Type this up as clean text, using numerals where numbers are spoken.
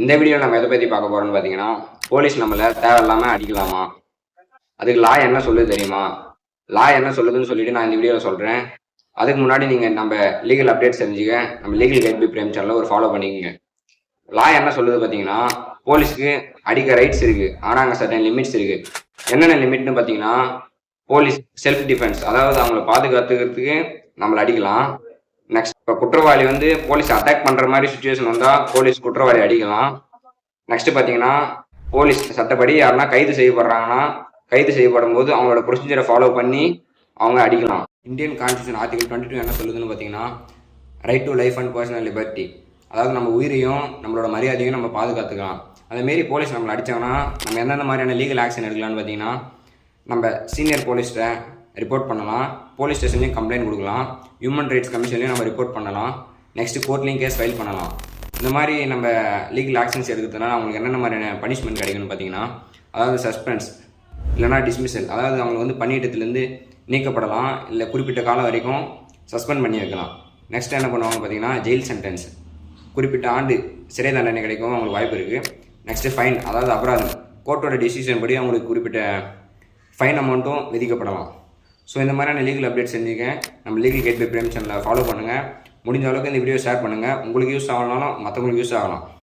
இந்த வீடியோவில் நம்ம எதை பற்றி பார்க்க போகிறோம்னு பார்த்தீங்கன்னா, போலீஸ் நம்மளை தேவையில்லாமல் அடிக்கலாமா? அதுக்கு லா என்ன சொல்லுது தெரியுமா? லா என்ன சொல்லுதுன்னு சொல்லிட்டு நான் இந்த வீடியோவில் சொல்கிறேன். அதுக்கு முன்னாடி நீங்கள் நம்ம லீகல் அப்டேட்ஸ் தெரிஞ்சுக்க நம்ம லீகல் கைட் பை பிரேம் சேனலை ஒரு ஃபாலோ பண்ணிக்கோங்க. லா என்ன சொல்லுது பார்த்தீங்கன்னா, போலீஸ்க்கு அடிக்க ரைட்ஸ் இருக்குது, ஆனால் அங்கே சர்டன் லிமிட்ஸ் இருக்குது. என்னென்ன லிமிட்னு பார்த்தீங்கன்னா, போலீஸ் செல்ஃப் டிஃபென்ஸ், அதாவது அவங்கள பாதுகாத்துக்கிறதுக்கு நம்மளை அடிக்கலாம். நெக்ஸ்ட், இப்போ குற்றவாளி போலீஸ் அட்டாக் பண்ணுற மாதிரி சுச்சுவேஷன் வந்தால் போலீஸ் குற்றவாளி அடிக்கலாம். நெக்ஸ்ட் பார்த்தீங்கன்னா, போலீஸ் சட்டப்படி யாருன்னா கைது செய்யப்படுறாங்கன்னா, கைது செய்யப்படும் போது அவங்களோட ப்ரொசீஜரை ஃபாலோ பண்ணி அவங்க அடிக்கலாம். இந்தியன் கான்ஸ்டியூஷன் ஆர்டிகல் 22 என்ன சொல்லுதுன்னு பார்த்தீங்கன்னா, right to life and personal liberty, அதாவது நம்ம உயிரையும் நம்மளோட மரியாதையும் நம்ம பாதுகாத்துக்கலாம். அதேமாரி போலீஸ் நம்மளை அடித்தாங்கன்னா நம்ம எந்தெந்த மாதிரியான லீகல் ஆக்ஷன் எடுக்கலாம்னு பார்த்தீங்கன்னா, நம்ம சீனியர் போலீஸ்கிட்ட ரிப்போர்ட் பண்ணலாம், போலீஸ் ஸ்டேஷன்லேயும் கம்ப்ளைண்ட் கொடுக்கலாம், ஹியூமன் ரைட்ஸ் கமிஷன்லேயும் நம்ம ரிப்போர்ட் பண்ணலாம், நெக்ஸ்ட்டு கோர்ட்லேயும் கேஸ் ஃபைல் பண்ணலாம். இந்த மாதிரி நம்ம லீகல் ஆக்ஷன்ஸ் எடுக்கிறதுனால அவங்களுக்கு என்னென்ன மாதிரியான பனிஷ்மெண்ட் கிடைக்குன்னு பார்த்தீங்கன்னா, அதாவது சஸ்பென்ஸ் இல்லைனா டிஸ்மிஷல், அதாவது அவங்க பணியிடத்துலேருந்து நீக்கப்படலாம், இல்லை குறிப்பிட்ட காலம் வரைக்கும் சஸ்பெண்ட் பண்ணி வைக்கலாம். நெக்ஸ்ட் என்ன பண்ணுவாங்க பார்த்தீங்கன்னா, ஜெயில் சென்டென்ஸ், குறிப்பிட்ட ஆண்டு சிறை தண்டனை கிடைக்கும் அவங்களுக்கு வாய்ப்பு இருக்குது. நெக்ஸ்ட்டு ஃபைன், அதாவது அபராதம், கோர்ட்டோட டிசிஷன் படி அவங்களுக்கு குறிப்பிட்ட ஃபைன் அமௌண்ட்டும் விதிக்கப்படலாம். ஸோ இந்த மாதிரியான லீகல் அப்டேட்ஸ் செஞ்சுக்க நம்ம லீகல் கைட் பை பிரேம் சேனலை ஃபாலோ பண்ணுங்கள். முடிஞ்ச அளவுக்கு இந்த வீடியோ ஷேர் பண்ணுங்கள். உங்களுக்கு யூஸ் ஆகலாம், மற்றவங்களுக்கு யூஸ் ஆகலாம்.